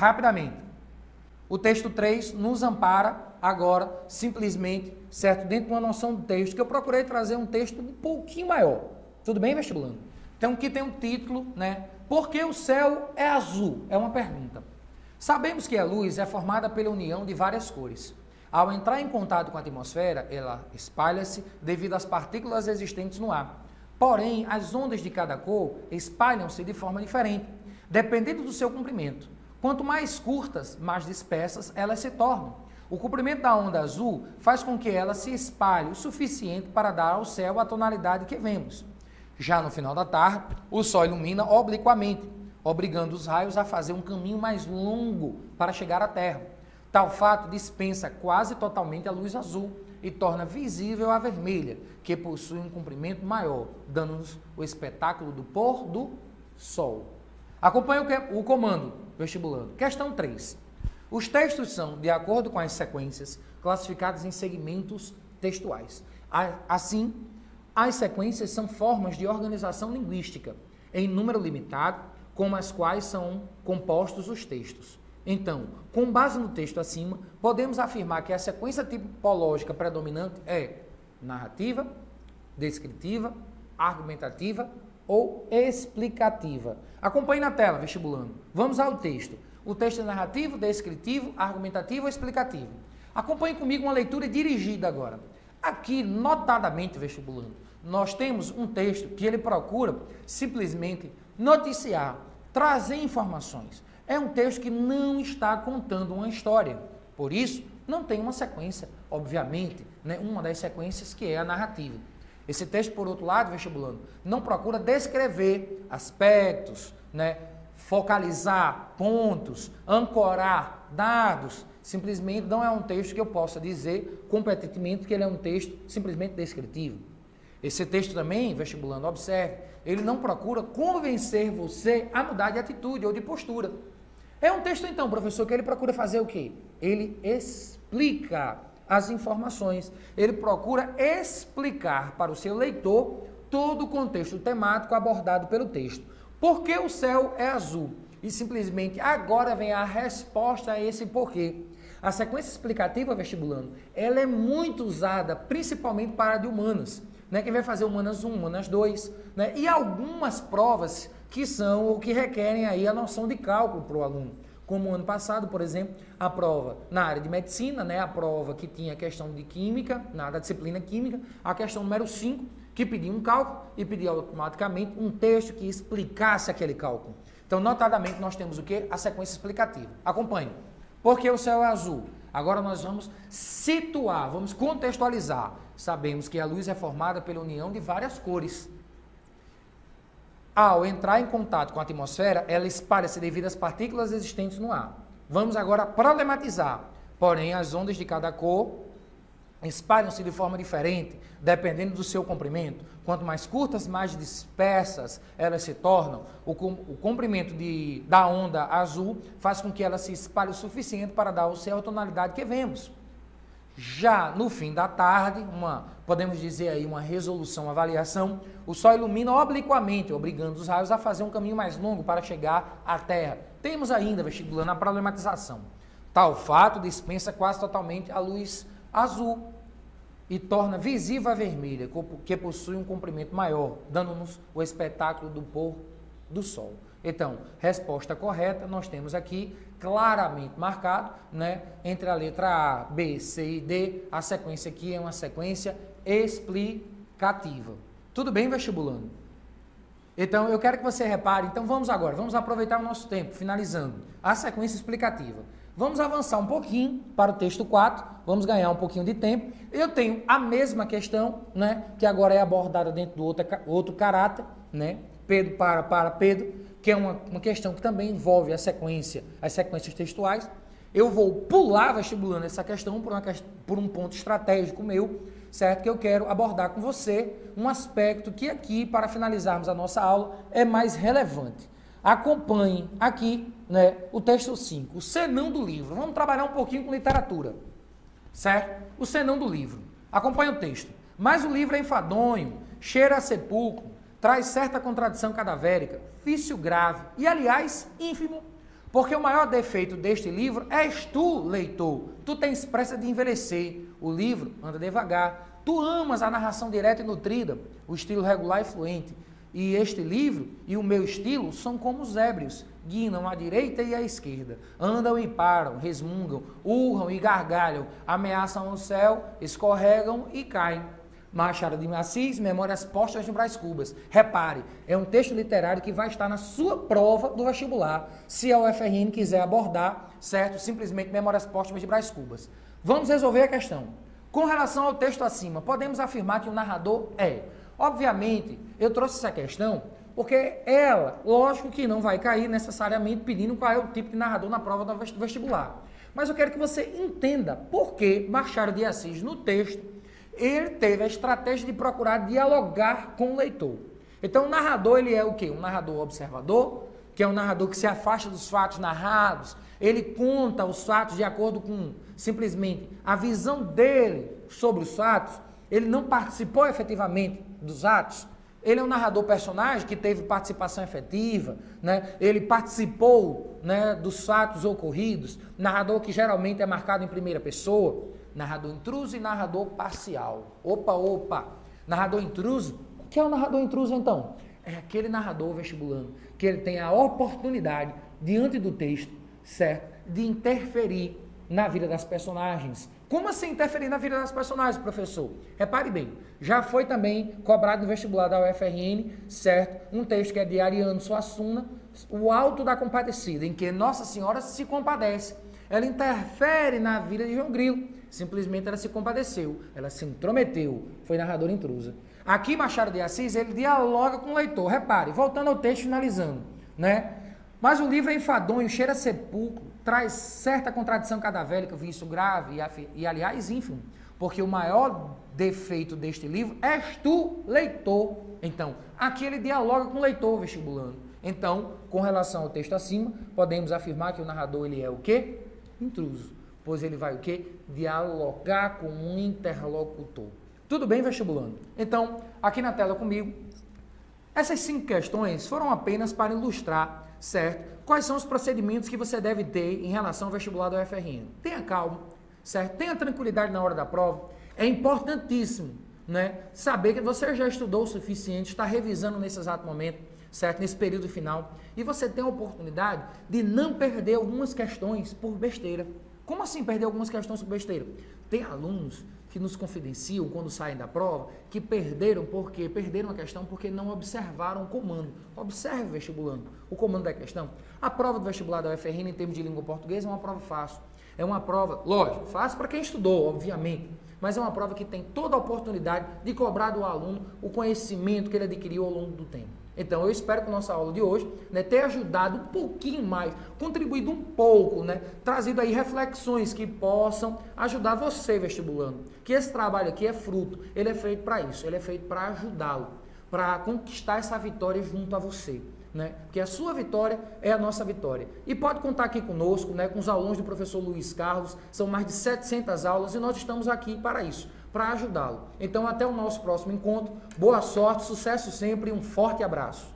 rapidamente. O texto 3 nos ampara agora, simplesmente, certo? Dentro de uma noção do texto, que eu procurei trazer um texto um pouquinho maior. Tudo bem, vestibulando? Então, aqui tem um título, né? Por que o céu é azul? É uma pergunta. Sabemos que a luz é formada pela união de várias cores. Ao entrar em contato com a atmosfera, ela espalha-se devido às partículas existentes no ar. Porém, as ondas de cada cor espalham-se de forma diferente, dependendo do seu comprimento. Quanto mais curtas, mais dispersas elas se tornam. O comprimento da onda azul faz com que ela se espalhe o suficiente para dar ao céu a tonalidade que vemos. Já no final da tarde, o sol ilumina obliquamente, obrigando os raios a fazer um caminho mais longo para chegar à Terra. Tal fato dispensa quase totalmente a luz azul e torna visível a vermelha, que possui um comprimento maior, dando-nos o espetáculo do pôr do sol. Acompanhe o comando vestibulando. Questão 3. Os textos são, de acordo com as sequências, classificados em segmentos textuais. Assim, as sequências são formas de organização linguística, em número limitado, com as quais são compostos os textos. Então, com base no texto acima, podemos afirmar que a sequência tipológica predominante é narrativa, descritiva, argumentativa ou explicativa. Acompanhe na tela, vestibulando. Vamos ao texto. O texto é narrativo, descritivo, argumentativo ou explicativo. Acompanhe comigo uma leitura dirigida agora. Aqui, notadamente, vestibulando, nós temos um texto que ele procura simplesmente noticiar, trazer informações. É um texto que não está contando uma história. Por isso, não tem uma sequência, obviamente, né? Uma das sequências que é a narrativa. Esse texto, por outro lado, vestibulando, não procura descrever aspectos, né? Focalizar pontos, ancorar dados. Simplesmente não é um texto que eu possa dizer competentemente que ele é um texto simplesmente descritivo. Esse texto também, vestibulando, observe, ele não procura convencer você a mudar de atitude ou de postura. É um texto, então, professor, que ele procura fazer o quê? Ele explica as informações. Ele procura explicar para o seu leitor todo o contexto temático abordado pelo texto. Por que o céu é azul? E simplesmente agora vem a resposta a esse porquê. A sequência explicativa, vestibulando, ela é muito usada principalmente para a de humanas, né? Quem vai fazer humanas 1, humanas 2, né? E algumas provas que são ou que requerem aí a noção de cálculo para o aluno. Como o ano passado, por exemplo, a prova na área de medicina, né? A prova que tinha a questão de química, na disciplina química, a questão número 5, que pedia um cálculo e pedia automaticamente um texto que explicasse aquele cálculo. Então, notadamente, nós temos o quê? A sequência explicativa. Acompanhe. Por que o céu é azul? Agora nós vamos situar, vamos contextualizar. Sabemos que a luz é formada pela união de várias cores. Ao entrar em contato com a atmosfera, ela espalha-se devido às partículas existentes no ar. Vamos agora problematizar. Porém, as ondas de cada cor espalham-se de forma diferente, dependendo do seu comprimento. Quanto mais curtas, mais dispersas elas se tornam. O comprimento da onda azul faz com que ela se espalhe o suficiente para dar ao céu a tonalidade que vemos. Já no fim da tarde, podemos dizer aí uma resolução, uma avaliação, o sol ilumina obliquamente, obrigando os raios a fazer um caminho mais longo para chegar à Terra. Temos ainda, vestibulando, a problematização. Tal fato dispensa quase totalmente a luz azul e torna visível a vermelha, que possui um comprimento maior, dando-nos o espetáculo do pôr do sol. Então, resposta correta, nós temos aqui claramente marcado, né, entre a letra A, B, C e D, a sequência aqui é uma sequência explicativa. Tudo bem, vestibulando? Então, eu quero que você repare, então vamos aproveitar o nosso tempo, finalizando a sequência explicativa. Vamos avançar um pouquinho para o texto 4, vamos ganhar um pouquinho de tempo. Eu tenho a mesma questão, né, que agora é abordada dentro do outro caráter, né, Pedro para Pedro, que é uma questão que também envolve as sequências textuais. Eu vou pular, vestibulando, essa questão por um ponto estratégico meu, certo? Que eu quero abordar com você um aspecto que aqui, para finalizarmos a nossa aula, é mais relevante. Acompanhe aqui, né, o texto 5, o senão do livro. Vamos trabalhar um pouquinho com literatura, certo? O senão do livro. Acompanhe o texto. Mas o livro é enfadonho, cheira a sepulcro, traz certa contradição cadavérica, vício grave e, aliás, ínfimo. Porque o maior defeito deste livro és tu, leitor. Tu tens pressa de envelhecer. O livro anda devagar. Tu amas a narração direta e nutrida, o estilo regular e fluente. E este livro e o meu estilo são como os ébrios, guinam à direita e à esquerda, andam e param, resmungam, urram e gargalham, ameaçam o céu, escorregam e caem. Machado de Assis, Memórias Póstumas de Brás Cubas. Repare, é um texto literário que vai estar na sua prova do vestibular, se a UFRN quiser abordar, certo? Simplesmente Memórias Póstumas de Brás Cubas. Vamos resolver a questão. Com relação ao texto acima, podemos afirmar que o narrador é. Obviamente, eu trouxe essa questão porque ela, lógico que não vai cair necessariamente pedindo qual é o tipo de narrador na prova do vestibular. Mas eu quero que você entenda por que Machado de Assis, no texto, ele teve a estratégia de procurar dialogar com o leitor. Então, o narrador, ele é o quê? Um narrador observador, que é um narrador que se afasta dos fatos narrados, ele conta os fatos de acordo com, simplesmente, a visão dele sobre os fatos, ele não participou efetivamente dos atos, ele é um narrador personagem que teve participação efetiva, né? Ele participou, né, dos fatos ocorridos, narrador que geralmente é marcado em primeira pessoa, narrador intruso e narrador parcial. Opa! Narrador intruso, o que é o narrador intruso então? É aquele narrador vestibulando, que ele tem a oportunidade, diante do texto, certo, de interferir na vida das personagens. Como assim interferir na vida das personagens, professor? Repare bem, já foi também cobrado no vestibular da UFRN, certo? Um texto que é de Ariano Suassuna, O Alto da Compadecida, em que Nossa Senhora se compadece. Ela interfere na vida de João Grilo. Simplesmente ela se compadeceu, ela se intrometeu, foi narradora intrusa. Aqui Machado de Assis, ele dialoga com o leitor. Repare, voltando ao texto, finalizando, né? Mas o livro é enfadonho, cheira a sepulcro, traz certa contradição cadavélica, vício grave e aliás, ínfimo, porque o maior defeito deste livro és tu, leitor. Então, aqui ele dialoga com o leitor vestibulando. Então, com relação ao texto acima, podemos afirmar que o narrador ele é o quê? Intruso, pois ele vai o quê? Dialogar com um interlocutor. Tudo bem, vestibulando? Então, aqui na tela comigo, essas 5 questões foram apenas para ilustrar, certo? Quais são os procedimentos que você deve ter em relação ao vestibular da UFRN. Tenha calma, certo? Tenha tranquilidade na hora da prova. É importantíssimo, né, saber que você já estudou o suficiente, está revisando nesse exato momento, certo? Nesse período final. E você tem a oportunidade de não perder algumas questões por besteira. Como assim perder algumas questões por besteira? Tem alunos que nos confidenciam quando saem da prova, que perderam porque perderam a questão porque não observaram o comando. Observe, vestibulando, o comando da questão. A prova do vestibular da UFRN em termos de língua portuguesa é uma prova fácil. É uma prova, lógico, fácil para quem estudou, obviamente, mas é uma prova que tem toda a oportunidade de cobrar do aluno o conhecimento que ele adquiriu ao longo do tempo. Então, eu espero que a nossa aula de hoje, né, tenha ajudado um pouquinho mais, contribuído um pouco, né, trazido aí reflexões que possam ajudar você, vestibulando. Que esse trabalho aqui é fruto, ele é feito para isso, ele é feito para ajudá-lo, para conquistar essa vitória junto a você, né? Porque a sua vitória é a nossa vitória. E pode contar aqui conosco, né, com os alunos do professor Luiz Carlos, são mais de 700 aulas e nós estamos aqui para isso, para ajudá-lo. Então, até o nosso próximo encontro. Boa sorte, sucesso sempre e um forte abraço.